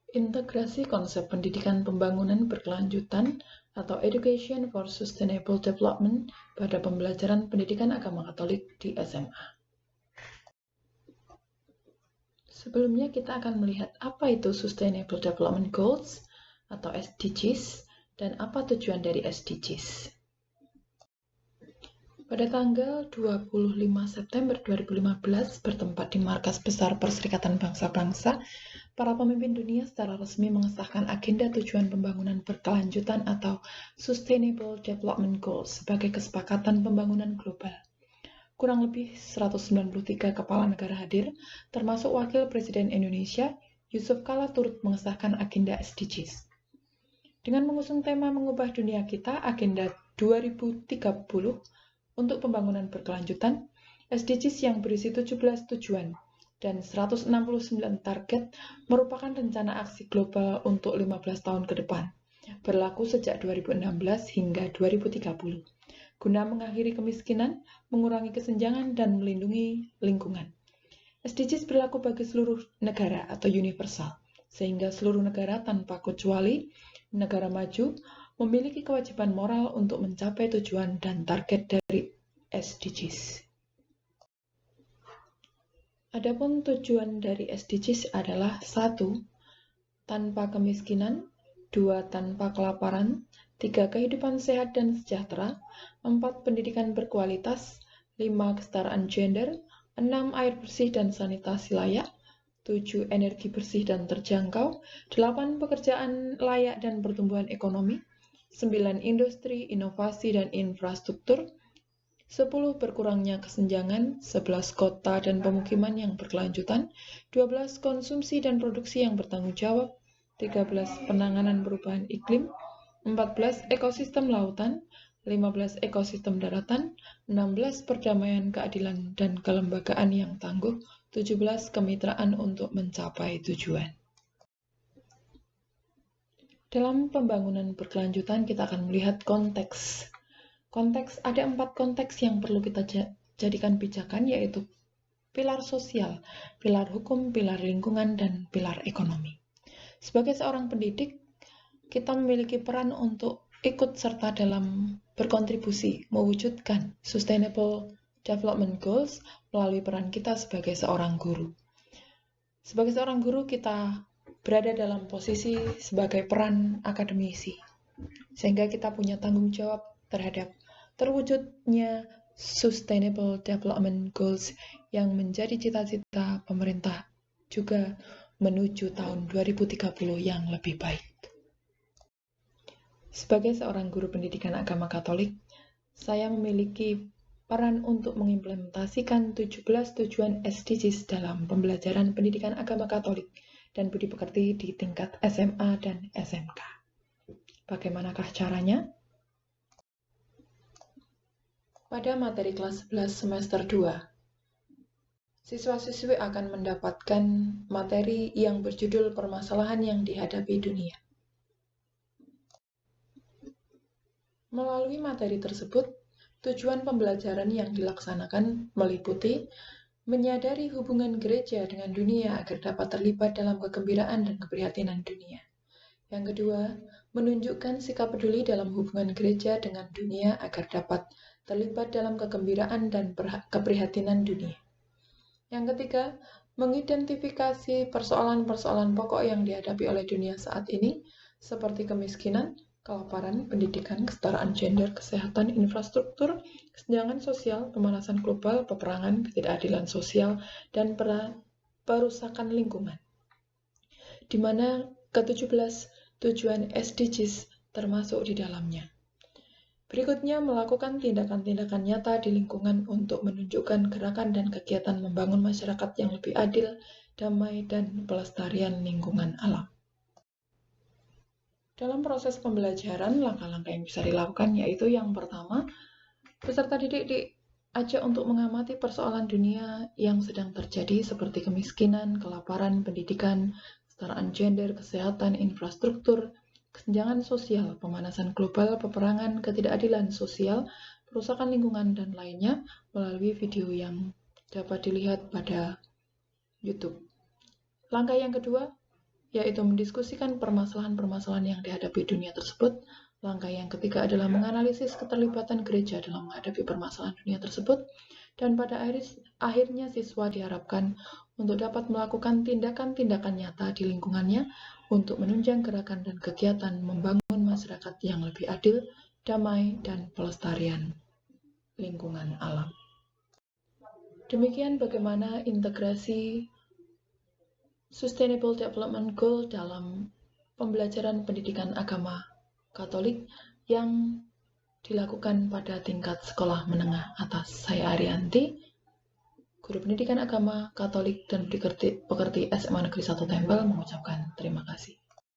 Integrasi konsep pendidikan pembangunan berkelanjutan atau Education for Sustainable Development pada pembelajaran pendidikan agama Katolik di SMA. Sebelumnya kita akan melihat apa itu Sustainable Development Goals atau SDGs dan apa tujuan dari SDGs. Pada tanggal 25 September 2015 bertempat di Markas Besar Perserikatan Bangsa-Bangsa, para pemimpin dunia secara resmi mengesahkan agenda tujuan pembangunan berkelanjutan atau Sustainable Development Goals sebagai kesepakatan pembangunan global. Kurang lebih 193 kepala negara hadir, termasuk Wakil Presiden Indonesia, Yusuf Kala turut mengesahkan agenda SDGs. Dengan mengusung tema mengubah dunia kita, Agenda 2030, untuk pembangunan berkelanjutan, SDGs yang berisi 17 tujuan dan 169 target merupakan rencana aksi global untuk 15 tahun ke depan, berlaku sejak 2016 hingga 2030, guna mengakhiri kemiskinan, mengurangi kesenjangan, dan melindungi lingkungan. SDGs berlaku bagi seluruh negara atau universal, sehingga seluruh negara tanpa kecuali negara maju memiliki kewajiban moral untuk mencapai tujuan dan target dari SDGs. Adapun tujuan dari SDGs adalah 1. Tanpa kemiskinan, 2. Tanpa kelaparan, 3. Kehidupan sehat dan sejahtera, 4. Pendidikan berkualitas, 5. Kesetaraan gender, 6. Air bersih dan sanitasi layak, 7. Energi bersih dan terjangkau, 8. Pekerjaan layak dan pertumbuhan ekonomi, 9. Industri, inovasi, dan infrastruktur, 10. Berkurangnya kesenjangan, 11. Kota dan pemukiman yang berkelanjutan, 12. Konsumsi dan produksi yang bertanggung jawab, 13. Penanganan perubahan iklim, 14. Ekosistem lautan, 15. Ekosistem daratan, 16. Perdamaian, keadilan, dan kelembagaan yang tangguh, 17. Kemitraan untuk mencapai tujuan. Dalam pembangunan berkelanjutan, kita akan melihat konteks. Ada 4 konteks yang perlu kita jadikan pijakan, yaitu pilar sosial, pilar hukum, pilar lingkungan, dan pilar ekonomi. Sebagai seorang pendidik, kita memiliki peran untuk ikut serta dalam berkontribusi mewujudkan Sustainable Development Goals melalui peran kita sebagai seorang guru. Sebagai seorang guru, kita berada dalam posisi sebagai peran akademisi, sehingga kita punya tanggung jawab terhadap terwujudnya Sustainable Development Goals yang menjadi cita-cita pemerintah juga menuju tahun 2030 yang lebih baik. Sebagai seorang guru pendidikan agama Katolik, saya memiliki peran untuk mengimplementasikan 17 tujuan SDGs dalam pembelajaran pendidikan agama Katolik dan budi pekerti di tingkat SMA dan SMK. Bagaimanakah caranya? Pada materi kelas 11 semester 2, siswa-siswi akan mendapatkan materi yang berjudul permasalahan yang dihadapi dunia. Melalui materi tersebut, tujuan pembelajaran yang dilaksanakan meliputi menyadari hubungan gereja dengan dunia agar dapat terlibat dalam kegembiraan dan keprihatinan dunia. Yang kedua, menunjukkan sikap peduli dalam hubungan gereja dengan dunia agar dapat terlibat dalam kegembiraan dan keprihatinan dunia. Yang ketiga, mengidentifikasi persoalan-persoalan pokok yang dihadapi oleh dunia saat ini, seperti kemiskinan, kelaparan, pendidikan, kesetaraan gender, kesehatan, infrastruktur, kesenjangan sosial, pemanasan global, peperangan, ketidakadilan sosial, dan perusakan lingkungan, di mana ke-17 tujuan SDGs termasuk di dalamnya. Berikutnya, melakukan tindakan-tindakan nyata di lingkungan untuk menunjukkan gerakan dan kegiatan membangun masyarakat yang lebih adil, damai, dan pelestarian lingkungan alam. Dalam proses pembelajaran, langkah-langkah yang bisa dilakukan yaitu yang pertama, peserta didik diajak untuk mengamati persoalan dunia yang sedang terjadi seperti kemiskinan, kelaparan, pendidikan, kesetaraan gender, kesehatan, infrastruktur, kesenjangan sosial, pemanasan global, peperangan, ketidakadilan sosial, perusakan lingkungan, dan lainnya melalui video yang dapat dilihat pada YouTube. Langkah yang kedua, yaitu mendiskusikan permasalahan-permasalahan yang dihadapi dunia tersebut. Langkah yang ketiga adalah menganalisis keterlibatan gereja dalam menghadapi permasalahan dunia tersebut, dan pada akhirnya siswa diharapkan untuk dapat melakukan tindakan-tindakan nyata di lingkungannya untuk menunjang gerakan dan kegiatan membangun masyarakat yang lebih adil, damai, dan pelestarian lingkungan alam. Demikian bagaimana integrasi Sustainable Development Goal dalam pembelajaran pendidikan agama Katolik yang dilakukan pada tingkat sekolah menengah atas. Saya Arianti, Guru Pendidikan Agama Katolik dan pekerti SMA Negeri 1 Tempel, mengucapkan terima kasih.